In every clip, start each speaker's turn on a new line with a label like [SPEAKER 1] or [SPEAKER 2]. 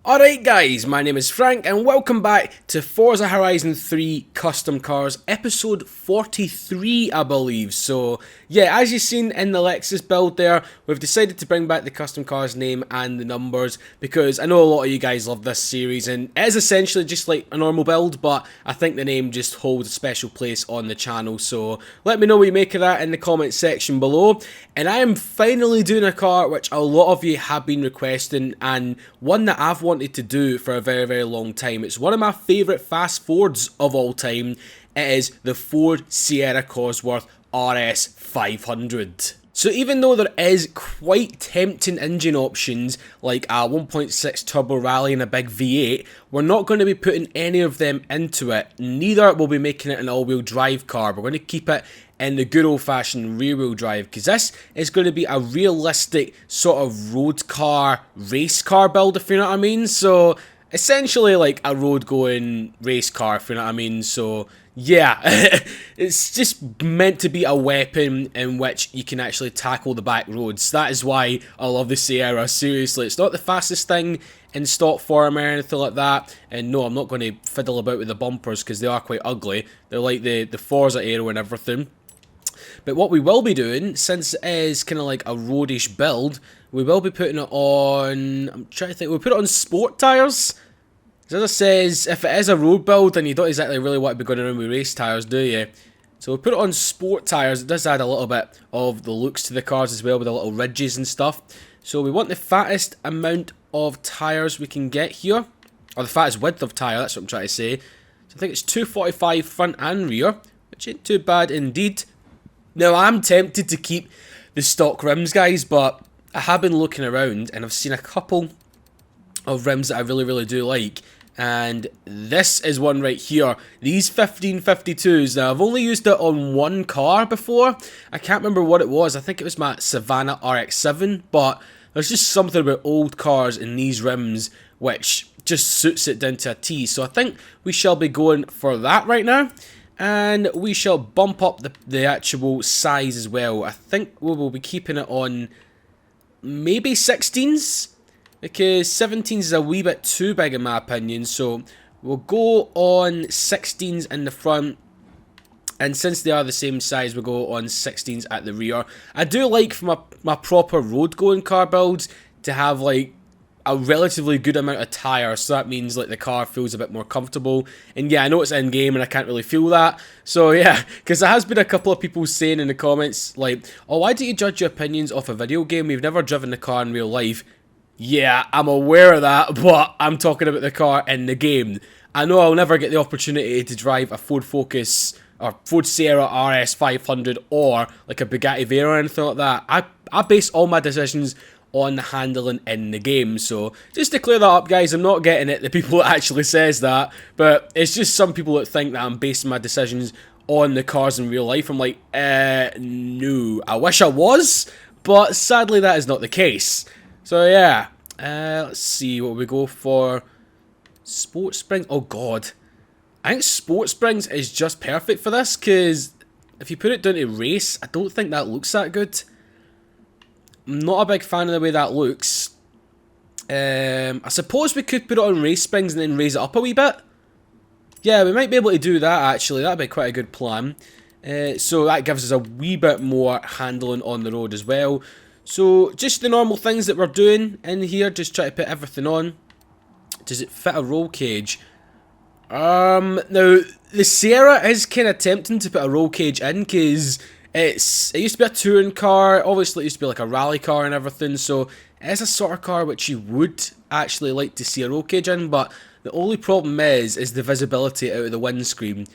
[SPEAKER 1] Alright guys, my name is Frank and welcome back to Forza Horizon 3 Custom Cars, episode 43 I believe. So yeah, as you've seen in the Lexus build there, we've decided to bring back the custom cars name and the numbers because I know a lot of you guys love this series and it is essentially just like a normal build, but I think the name just holds a special place on the channel. So let me know what you make of that in the comment section below. And I am finally doing a car which a lot of you have been requesting and one that I've wanted to do for a very long time. It's one of my favourite fast Fords of all time. It is the Ford Sierra COSWORTH RS 500. So even though there is quite tempting engine options like a 1.6 turbo rally and a big V8, we're not going to be putting any of them into it. Neither will be making it an all-wheel drive car. We're going to keep it in the good old-fashioned rear-wheel drive because this is going to be a realistic sort of road car, race car build, if you know what I mean. So essentially like a road-going race car, if you know what I mean. So yeah, it's just meant to be a weapon in which you can actually tackle the back roads. That is why I love the Sierra, seriously. It's not the fastest thing in stock form or anything like that. And no, I'm not going to fiddle about with the bumpers because they are quite ugly. They're like the Forza aero and everything. But what we will be doing, since it is kind of like a roadish build, we will be putting it on, I'm trying to think, we'll put it on sport tyres. As it says, if it is a road build, then you don't exactly really want to be going around with race tyres, do you? So we'll put it on sport tyres. It does add a little bit of the looks to the cars as well, with the little ridges and stuff. So we want the fattest amount of tyres we can get here. Or the fattest width of tyre, that's what I'm trying to say. So I think it's 245 front and rear, which ain't too bad indeed. Now I'm tempted to keep the stock rims, guys, but I have been looking around and I've seen a couple of rims that I really do like, and this is one right here. These 1552s. Now I've only used it on one car before. I can't remember what it was. I think it was my Savannah RX-7, but there's just something about old cars in these rims which just suits it down to a T. So I think we shall be going for that right now. And we shall bump up the actual size as well. I think we will be keeping it on maybe 16s. Because 17s is a wee bit too big in my opinion. So we'll go on 16s in the front. And since they are the same size, we'll go on 16s at the rear. I do like for my proper road going car builds to have like a relatively good amount of tyre, so that means like the car feels a bit more comfortable. And yeah, I know it's in game and I can't really feel that. So yeah, because there has been a couple of people saying in the comments like, oh, why do you judge your opinions off a video game? We've never driven the car in real life. Yeah, I'm aware of that, but I'm talking about the car in the game. I know I'll never get the opportunity to drive a Ford Focus or Ford Sierra RS 500 or like a Bugatti Veyron or anything like that. I base all my decisions on the handling in the game. So just to clear that up, guys, I'm not getting it, the people that actually says that, but it's just some people that think that I'm basing my decisions on the cars in real life. I'm like, no, I wish I was, but sadly that is not the case. So yeah, let's see what we go for. Sport Springs, oh god, I think Sport Springs is just perfect for this, because if you put it down to race, I don't think that looks that good. I'm not a big fan of the way that looks. I suppose we could put it on race springs and then raise it up a wee bit. Yeah, we might be able to do that actually. That'd be quite a good plan. So that gives us a wee bit more handling on the road as well. So just the normal things that we're doing in here. Just try to put everything on. Does it fit a roll cage? Now the Sierra is kind of tempting to put a roll cage in because it used to be a touring car. Obviously it used to be like a rally car and everything, so it is a sort of car which you would actually like to see a roll cage in, but the only problem is the visibility out of the windscreen.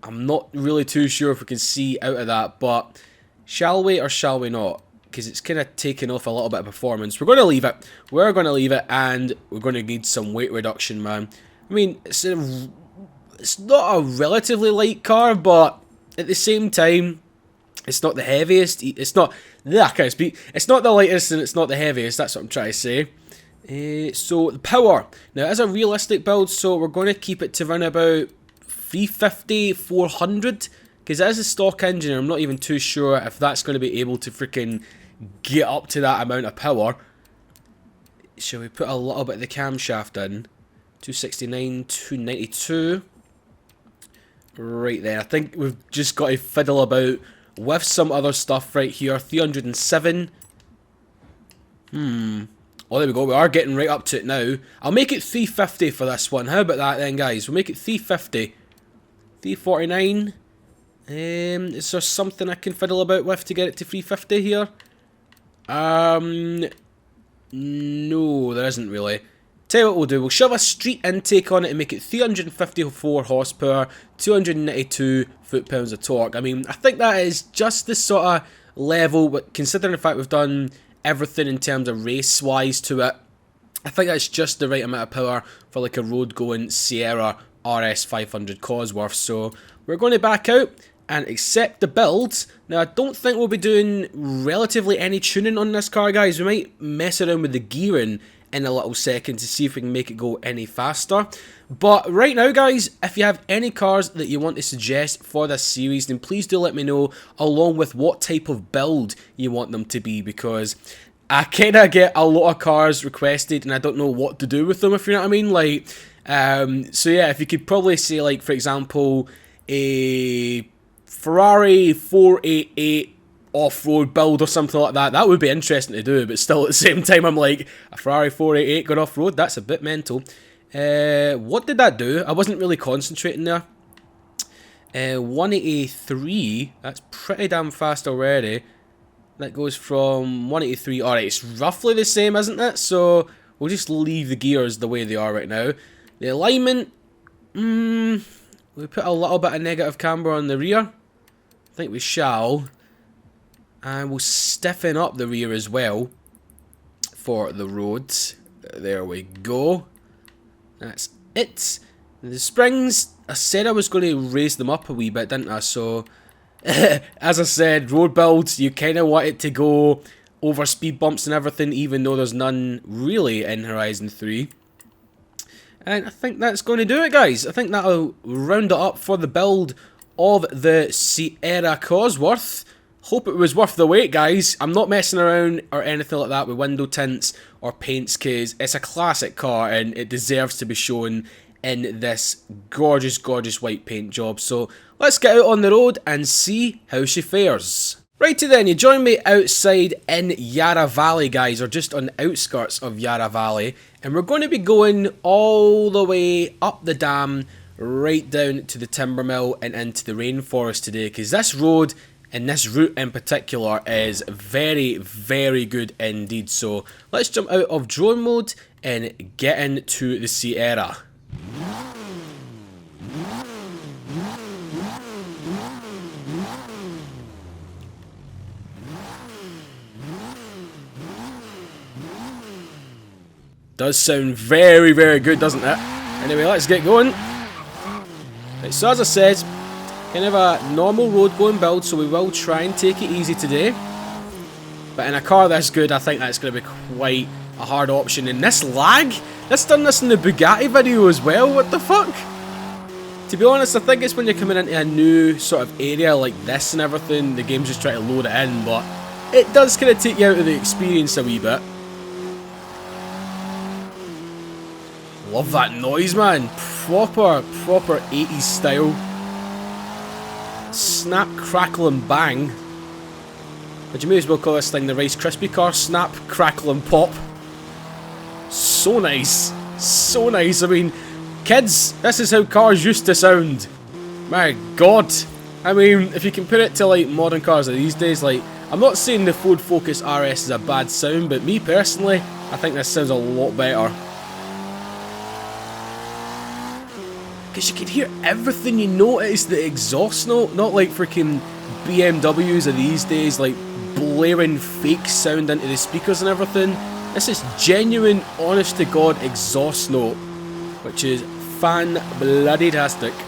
[SPEAKER 1] I'm not really too sure if we can see out of that, but shall we or shall we not? Because it's kind of taking off a little bit of performance. We're going to leave it. We're going to leave it, and we're going to need some weight reduction, man. I mean, it's not a relatively light car, but at the same time, it's not the heaviest. It's not. I can't speak. It's not the lightest and it's not the heaviest. That's what I'm trying to say. So the power. Now, as a realistic build, so we're going to keep it to run about 350, 400, because it is a stock engine. And I'm not even too sure if that's going to be able to freaking get up to that amount of power. Shall we put a little bit of the camshaft in? 269, 292. Right there. I think we've just got to fiddle about with some other stuff right here. 307. Oh, there we go. We are getting right up to it now. I'll make it 350 for this one. How about that then, guys? We'll make it 350. 349. Is there something I can fiddle about with to get it to 350 here? No, there isn't really. Tell you what we'll do. We'll shove a street intake on it and make it 354 horsepower, 292 foot-pounds of torque. I mean, I think that is just the sort of level, but considering the fact we've done everything in terms of race-wise to it, I think that's just the right amount of power for like a road-going Sierra RS 500 Cosworth. So we're going to back out and accept the build. Now, I don't think we'll be doing relatively any tuning on this car, guys. We might mess around with the gearing in a little second to see if we can make it go any faster. But right now, guys, if you have any cars that you want to suggest for this series, then please do let me know, along with what type of build you want them to be, because I kind of get a lot of cars requested and I don't know what to do with them, if you know what I mean. Like, so yeah, if you could probably say, like, for example, a Ferrari 488 off-road build or something like that, that would be interesting to do, but still at the same time I'm like, a Ferrari 488 going off-road, that's a bit mental. What did that do? I wasn't really concentrating there. 183, that's pretty damn fast already. That goes from 183, alright, it's roughly the same, isn't it? So we'll just leave the gears the way they are right now. The alignment, we put a little bit of negative camber on the rear. I think we shall. And we'll stiffen up the rear as well for the roads. There we go. That's it. The springs, I said I was going to raise them up a wee bit, didn't I? So, as I said, road builds, you kind of want it to go over speed bumps and everything, even though there's none really in Horizon 3. And I think that's going to do it, guys. I think that'll round it up for the build of the Sierra Cosworth. Hope it was worth the wait, guys. I'm not messing around or anything like that with window tints or paints, because it's a classic car and it deserves to be shown in this gorgeous, gorgeous white paint job. So let's get out on the road and see how she fares. Righty then, you join me outside in Yarra Valley, guys, or just on the outskirts of Yarra Valley, and we're going to be going all the way up the dam, right down to the timber mill and into the rainforest today, because this road and this route in particular is very, very good indeed. So let's jump out of drone mode and get into the Sierra. Does sound very, very good, doesn't it? Anyway, let's get going. Right, so as I said, kind of a normal road going build, so we will try and take it easy today. But in a car this good, I think that's going to be quite a hard option. And this lag? Let's done this in the Bugatti video as well, what the fuck? To be honest, I think it's when you're coming into a new sort of area like this and everything, the game's just trying to load it in, but it does kind of take you out of the experience a wee bit. Love that noise, man. Proper 80s style. Snap, crackle and bang. But you may as well call this thing the Rice Krispie car. Snap, crackle and pop. So nice. So nice. I mean, kids, this is how cars used to sound. My god. I mean, if you compare it to like modern cars of these days, like, I'm not saying the Ford Focus RS is a bad sound, but me personally, I think this sounds a lot better. Because you can hear everything. You notice the exhaust note, not like freaking BMWs of these days, like blaring fake sound into the speakers and everything. This is genuine, honest to god exhaust note, which is fan-bloody-tastic. So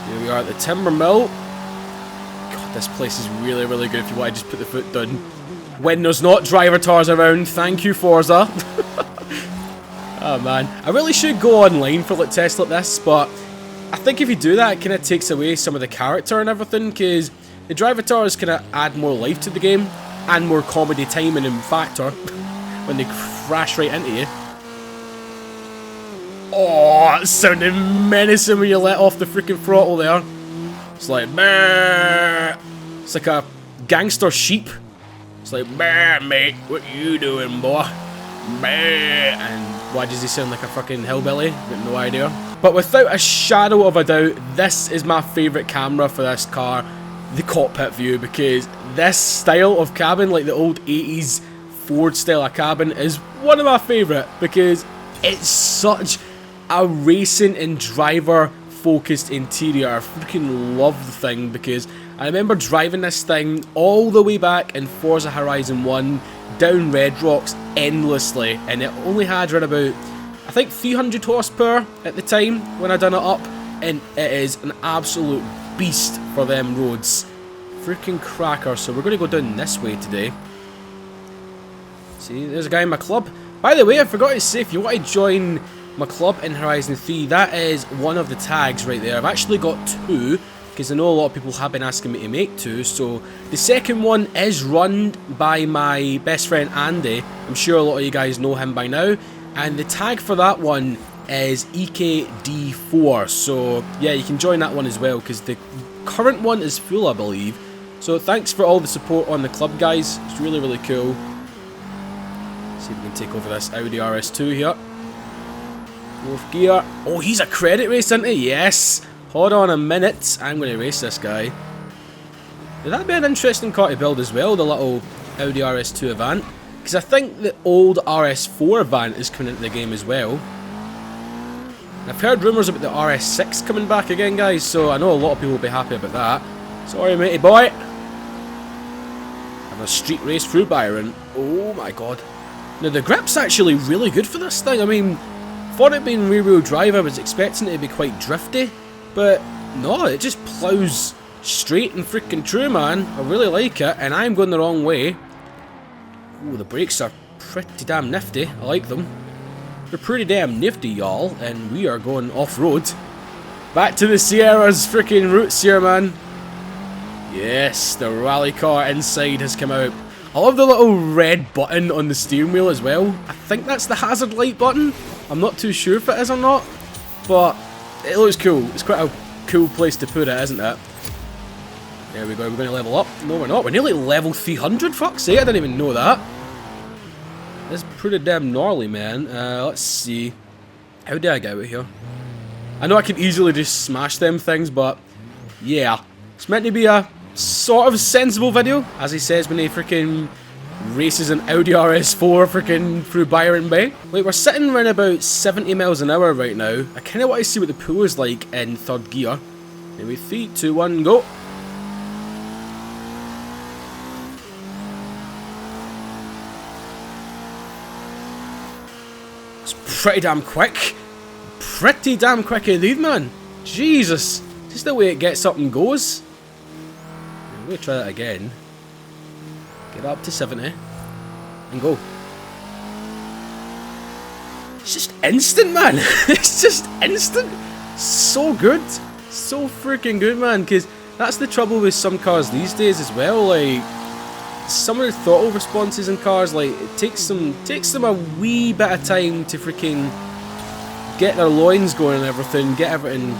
[SPEAKER 1] here we are at the timber mill. God, this place is really, really good if you want to just put the foot down. When there's not driver tars around, thank you Forza. Oh man, I really should go online for like tests like this, but I think if you do that, it kind of takes away some of the character and everything, because the driver tars kind of add more life to the game and more comedy timing and factor. when they crash right into you. Oh, it sounded menacing when you let off the freaking throttle there. It's like, bah! It's like a gangster sheep. It's like, bah, mate, what you doing, boy? Bah! And why does he sound like a fucking hillbilly? Got no idea. But without a shadow of a doubt, this is my favourite camera for this car, the cockpit view, because this style of cabin, like the old 80s Ford style of cabin, is one of my favourite because it's such a racing and driver focused interior. I freaking love the thing because I remember driving this thing all the way back in Forza Horizon 1 down Red Rocks endlessly, and it only had around about, I think, 300 horsepower at the time when I done it up, and it is an absolute beast for them roads. Freaking cracker. So we're going to go down this way today. See, there's a guy in my club. By the way, I forgot to say, if you want to join my club in Horizon 3, that is one of the tags right there. I've actually got two, because I know a lot of people have been asking me to make two. So the second one is run by my best friend Andy. I'm sure a lot of you guys know him by now. And the tag for that one is EKD4. So yeah, you can join that one as well, because the current one is full, I believe. So thanks for all the support on the club, guys. It's really, really cool. See if we can take over this Audi RS2 here. Fourth gear. Oh, he's a credit race, isn't he? Yes. Hold on a minute. I'm going to race this guy. Would that be an interesting car to build as well, the little Audi RS2 Avant? Because I think the old RS4 Avant is coming into the game as well. I've heard rumours about the RS6 coming back again, guys, so I know a lot of people will be happy about that. Sorry, matey boy. Having a street race through Byron. Oh my god. Now, the grip's actually really good for this thing. I mean, for it being rear-wheel drive, I was expecting it to be quite drifty. But no, it just plows straight and freaking true, man. I really like it, and I'm going the wrong way. Ooh, the brakes are pretty damn nifty. I like them. They're pretty damn nifty, y'all, and we are going off-road. Back to the Sierra's freaking roots here, man. Yes, the rally car inside has come out. I love the little red button on the steering wheel as well. I think that's the hazard light button. I'm not too sure if it is or not, but it looks cool. It's quite a cool place to put it, isn't it? There we go, we're going to level up. No, we're not. We're nearly level 300, fuck's sake, I didn't even know that. That's pretty damn gnarly, man. Let's see. How do I get out of here? I know I could easily just smash them things, but yeah. It's meant to be a sort of sensible video, as he says when he freaking races an Audi RS4 freaking through Byron Bay. Wait, we're sitting around about 70 miles an hour right now. I kind of want to see what the pool is like in third gear. Maybe 3, 2, 1, go. It's pretty damn quick. Pretty damn quick indeed, man. Jesus. Just the way it gets up and goes. I'm going to try that again. Get up to 70. And go. It's just instant, man. It's just instant. So good. So freaking good, man. Because that's the trouble with some cars these days as well. Like, some of the throttle responses in cars, like, it takes them a wee bit of time to freaking get their loins going and everything. Get everything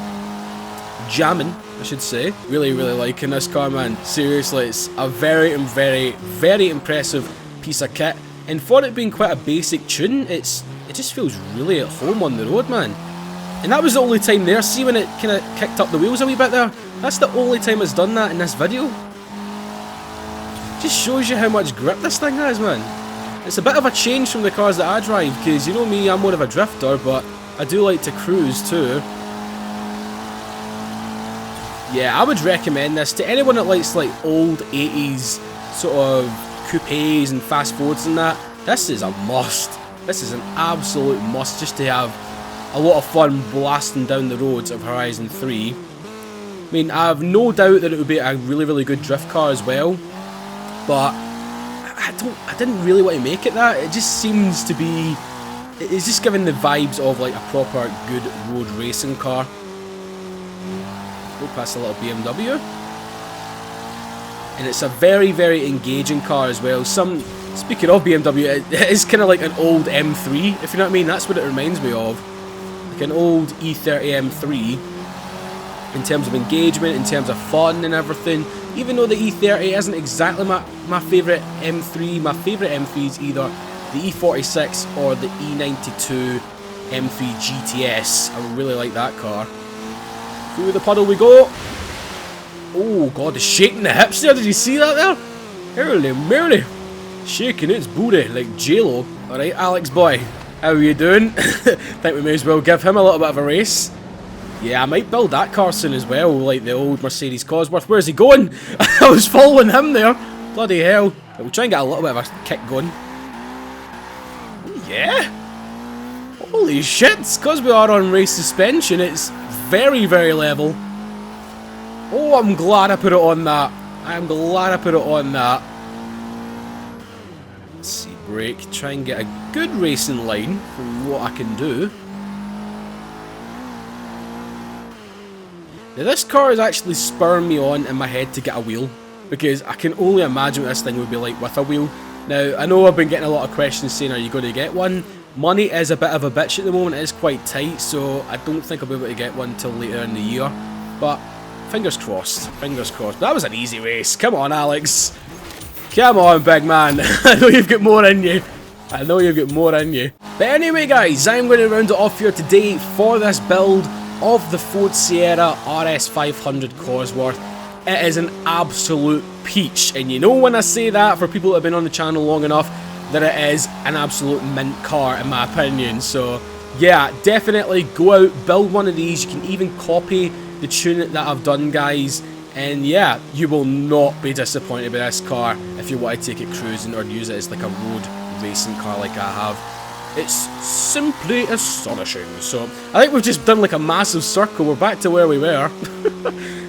[SPEAKER 1] jamming, I should say. Really, really liking this car, man. Seriously, it's a very, very impressive piece of kit. And for it being quite a basic tune, it just feels really at home on the road, man. And that was the only time there. See when it kind of kicked up the wheels a wee bit there? That's the only time it's done that in this video. Just shows you how much grip this thing has, man. It's a bit of a change from the cars that I drive, because you know me, I'm more of a drifter, but I do like to cruise too. Yeah, I would recommend this to anyone that likes like old 80s sort of coupes and fast forwards and that. This is a must. This is an absolute must, just to have a lot of fun blasting down the roads of Horizon 3. I mean, I have no doubt that it would be a really, really good drift car as well, but I didn't really want to make it that. It just seems to be, it's just giving the vibes of like a proper good road racing car. Go past a little BMW. And it's a very, very engaging car as well. Some Speaking of BMW, it is kind of like an old M3, if you know what I mean. That's what it reminds me of. Like an old E30 M3 in terms of engagement, in terms of fun and everything. Even though the E30 isn't exactly my favourite M3, my favourite M3 is either the E46 or the E92 M3 GTS. I really like that car. Through the puddle we go. Oh god, it's shaking the hips there. Did you see that there? Early merely. Shaking its booty like J-Lo. Alright, Alex boy, how are you doing? Think we may as well give him a little bit of a race. Yeah, I might build that car soon as well, like the old Mercedes COSWORTH. Where's he going? I was following him there. Bloody hell. We'll try and get a little bit of a kick going. Oh, yeah. Holy shit, because we are on race suspension, it's very, very level. Oh, I'm glad I put it on that. I'm glad I put it on that. Let's see, brake. Try and get a good racing line for what I can do. Now this car is actually spurring me on in my head to get a wheel, because I can only imagine what this thing would be like with a wheel. Now, I know I've been getting a lot of questions saying, are you going to get one? Money is a bit of a bitch at the moment, it is quite tight, so I don't think I'll be able to get one till later in the year. But, fingers crossed, fingers crossed. But that was an easy race, come on Alex. Come on big man, I know you've got more in you. I know you've got more in you. But anyway guys, I'm going to round it off here today for this build of the Ford Sierra RS500 COSWORTH. It is an absolute peach, and you know when I say that, for people that have been on the channel long enough, that it is an absolute mint car in my opinion. So yeah, definitely go out, build one of these. You can even copy the tune that I've done guys, and yeah, you will not be disappointed with this car if you want to take it cruising or use it as like a road racing car like I have. It's simply astonishing. So I think we've just done like a massive circle. We're back to where we were.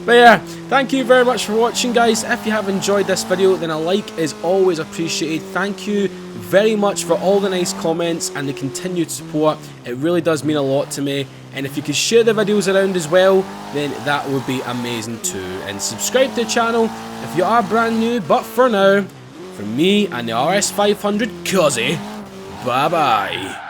[SPEAKER 1] But yeah, thank you very much for watching guys. If you have enjoyed this video, then a like is always appreciated. Thank you very much for all the nice comments and the continued support. It really does mean a lot to me. And if you could share the videos around as well, then that would be amazing too. And subscribe to the channel if you are brand new. But for now, from me and the RS500 Cozzy, bye bye.